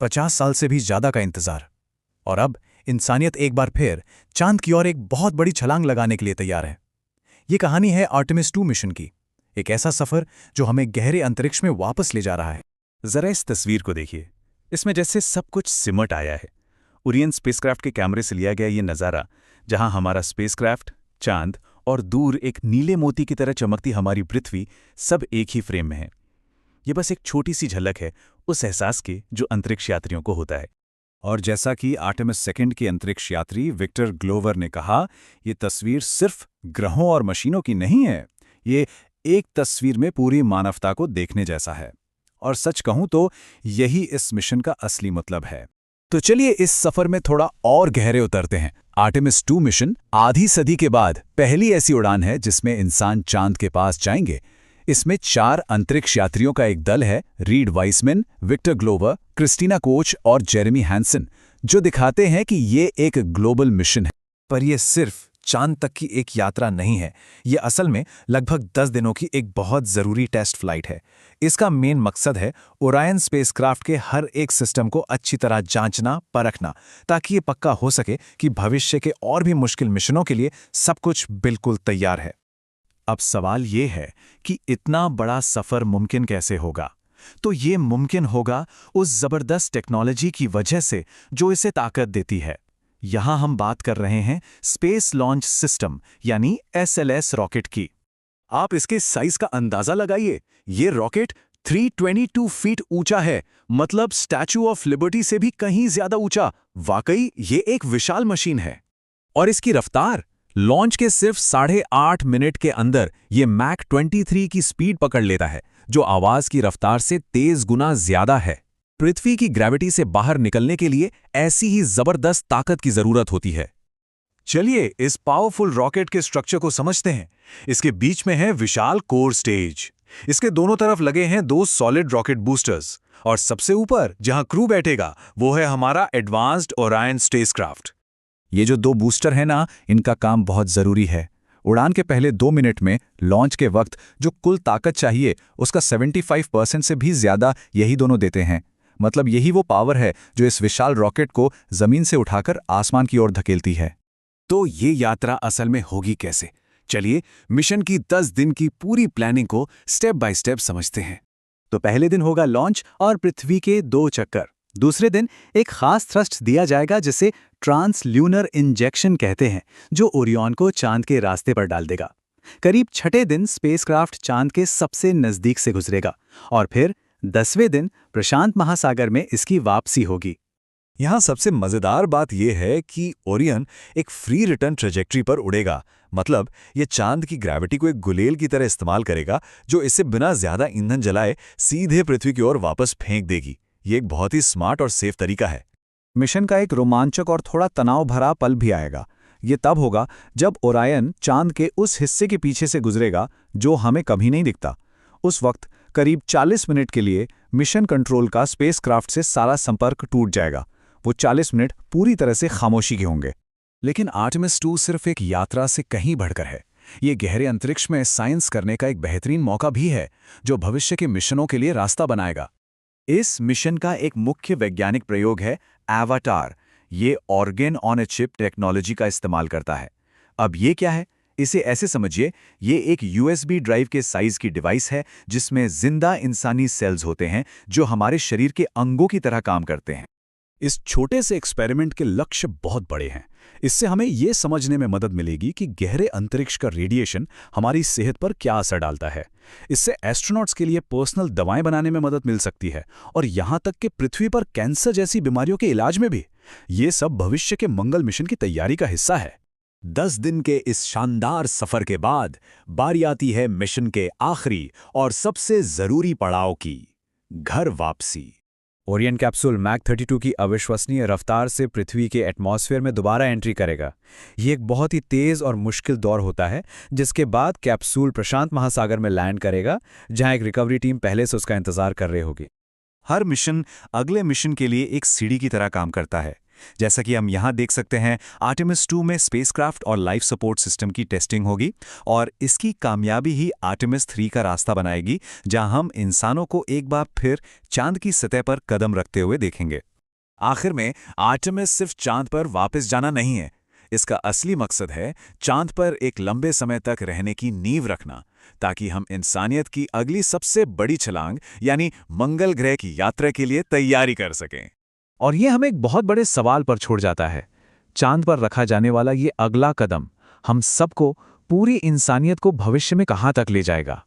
50 साल से भी ज्यादा का इंतजार। और अब इंसानियत एक बार फिर चांद की ओर एक बहुत बड़ी छलांग लगाने के लिए तैयार है। ये कहानी है आर्टेमिस 2 मिशन की, एक ऐसा सफर जो हमें गहरे अंतरिक्ष में वापस ले जा रहा है। जरा इस तस्वीर को देखिए। इसमें जैसे सब कुछ सिमट आया है। ओरियन स्पेसक्राफ्ट के कैमरे से लिया गया ये नज़ारा, जहां हमारा स्पेसक्राफ्ट, चांद और दूर एक नीले मोती की तरह चमकती हमारी पृथ्वी, सब एक ही फ्रेम में है। ये बस एक छोटी सी झलक है उस एहसास की जो अंतरिक्ष यात्रियों को होता है। और जैसा कि आर्टेमिस सेकंड के अंतरिक्ष यात्री विक्टर ग्लोवर ने कहा, ये तस्वीर सिर्फ ग्रहों और मशीनों की नहीं है, ये एक तस्वीर में पूरी मानवता को देखने जैसा है। और सच कहूं तो यही इस मिशन का असली मतलब है। तो चलिए इस सफर में थोड़ा और गहरे उतरते हैं। आर्टेमिस 2 मिशन आधी सदी के बाद पहली ऐसी उड़ान है जिसमें इंसान चांद के पास जाएंगे। इसमें 4 अंतरिक्ष यात्रियों का एक दल है, Reid Wiseman, Victor Glover, Christina Koch और जेरेमी हैंसन, जो दिखाते हैं कि ये एक ग्लोबल मिशन है। पर यह सिर्फ चांद तक की एक यात्रा नहीं है, ये असल में लगभग 10 दिनों की एक बहुत ज़रूरी टेस्ट फ्लाइट है। इसका मेन मकसद है ओरायन स्पेसक्राफ्ट के हर एक सिस्टम को अच्छी तरह जांचना, परखना, ताकि ये पक्का हो सके कि भविष्य के और भी मुश्किल मिशनों के लिए सब कुछ बिल्कुल तैयार है। अब सवाल ये है कि इतना बड़ा सफ़र मुमकिन कैसे होगा? तो ये मुमकिन होगा उस ज़बरदस्त टेक्नोलॉजी की वजह से जो इसे ताकत देती है। यहां हम बात कर रहे हैं स्पेस लॉन्च सिस्टम यानी SLS रॉकेट की। आप इसके साइज का अंदाजा लगाइए। ये रॉकेट 322 फीट ऊंचा है, मतलब स्टैचू ऑफ लिबर्टी से भी कहीं ज्यादा ऊंचा। वाकई ये एक विशाल मशीन है। और इसकी रफ्तार, लॉन्च के सिर्फ 8.5 मिनट के अंदर ये मैक 23 की स्पीड पकड़ लेता है, जो आवाज की रफ्तार से 13 गुना ज्यादा है। पृथ्वी की ग्रेविटी से बाहर निकलने के लिए ऐसी ही जबरदस्त ताकत की जरूरत होती है। चलिए इस पावरफुल रॉकेट के स्ट्रक्चर को समझते हैं। इसके बीच में है विशाल कोर स्टेज। इसके दोनों तरफ लगे हैं 2 सॉलिड रॉकेट बूस्टर्स, और सबसे ऊपर जहां क्रू बैठेगा वो है हमारा एडवांस्ड ओरायन स्पेसक्राफ्ट। ये जो 2 बूस्टर हैं ना, इनका काम बहुत जरूरी है। उड़ान के पहले 2 मिनट में लॉन्च के वक्त जो कुल ताकत चाहिए उसका 75% से भी ज्यादा यही दोनों देते हैं। मतलब यही वो पावर है जो इस विशाल रॉकेट को जमीन से उठाकर आसमान की ओर धकेलती है। तो ये यात्रा असल में होगी कैसे? चलिए मिशन की 10 दिन की पूरी प्लानिंग को स्टेप बाय स्टेप समझते हैं। तो पहले दिन होगा लॉन्च और पृथ्वी के 2 चक्कर। दूसरे दिन एक खास थ्रस्ट दिया जाएगा जिसे ट्रांसल्यूनर इंजेक्शन कहते हैं, जो ओरियन को चांद के रास्ते पर डाल देगा। करीब 6ठे दिन स्पेसक्राफ्ट चांद के सबसे नजदीक से गुजरेगा और फिर 10वें दिन प्रशांत महासागर में इसकी वापसी होगी। यहाँ सबसे मजेदार बात यह है कि ओरियन एक फ्री रिटर्न ट्रेजेक्ट्री पर उड़ेगा। मतलब ये चांद की ग्रेविटी को एक गुलेल की तरह इस्तेमाल करेगा, जो इसे बिना ज्यादा ईंधन जलाए सीधे पृथ्वी की ओर वापस फेंक देगी। ये एक बहुत ही स्मार्ट और सेफ तरीका है। मिशन का एक रोमांचक और थोड़ा तनाव भरा पल भी आएगा। ये तब होगा जब ओरायन चांद के उस हिस्से के पीछे से गुजरेगा जो हमें कभी नहीं दिखता। उस वक्त करीब 40 मिनट के लिए मिशन कंट्रोल का स्पेसक्राफ्ट से सारा संपर्क टूट जाएगा। वो 40 मिनट पूरी तरह से खामोशी के होंगे। लेकिन आर्टेमिस 2 सिर्फ एक यात्रा से कहीं बढ़कर है। ये गहरे अंतरिक्ष में साइंस करने का एक बेहतरीन मौका भी है, जो भविष्य के मिशनों के लिए रास्ता बनाएगा। इस मिशन का एक मुख्य वैज्ञानिक प्रयोग है एवाटार। ये organ on a chip technology का इस्तेमाल करता है। अब ये क्या है? इसे ऐसे समझिए, ये एक USB ड्राइव के साइज की डिवाइस है जिसमें जिंदा इंसानी सेल्स होते हैं जो हमारे शरीर के अंगों की तरह काम करते हैं। इस छोटे से एक्सपेरिमेंट के लक्ष्य बहुत बड़े हैं। इससे हमें ये समझने में मदद मिलेगी कि गहरे अंतरिक्ष का रेडिएशन हमारी सेहत पर क्या असर डालता है। इससे एस्ट्रोनॉट्स के लिए पर्सनल दवाएं बनाने में मदद मिल सकती है, और यहाँ तक कि पृथ्वी पर कैंसर जैसी बीमारियों के इलाज में भी। ये सब भविष्य के मंगल मिशन की तैयारी का हिस्सा है। 10 दिन के इस शानदार सफर के बाद बारी आती है मिशन के आखिरी और सबसे जरूरी पड़ाव की, घर वापसी। ओरियन कैप्सूल मैक 32 की अविश्वसनीय रफ्तार से पृथ्वी के एटमॉस्फेयर में दोबारा एंट्री करेगा। ये एक बहुत ही तेज और मुश्किल दौर होता है, जिसके बाद कैप्सूल प्रशांत महासागर में लैंड करेगा, जहां एक रिकवरी टीम पहले से उसका इंतजार कर रही होगी। हर मिशन अगले मिशन के लिए एक सीढ़ी की तरह काम करता है। जैसा कि हम यहाँ देख सकते हैं, आर्टेमिस 2 में स्पेसक्राफ्ट और लाइफ सपोर्ट सिस्टम की टेस्टिंग होगी, और इसकी कामयाबी ही आर्टेमिस 3 का रास्ता बनाएगी, जहां हम इंसानों को एक बार फिर चांद की सतह पर कदम रखते हुए देखेंगे। आखिर में आर्टेमिस सिर्फ चांद पर वापस जाना नहीं है। इसका असली मकसद है चांद पर एक लंबे समय तक रहने की नींव रखना, ताकि हम इंसानियत की अगली सबसे बड़ी छलांग यानी मंगल ग्रह की यात्रा के लिए तैयारी कर सकें। और ये हमें एक बहुत बड़े सवाल पर छोड़ जाता है। चांद पर रखा जाने वाला ये अगला कदम हम सबको, पूरी इंसानियत को भविष्य में कहाँ तक ले जाएगा।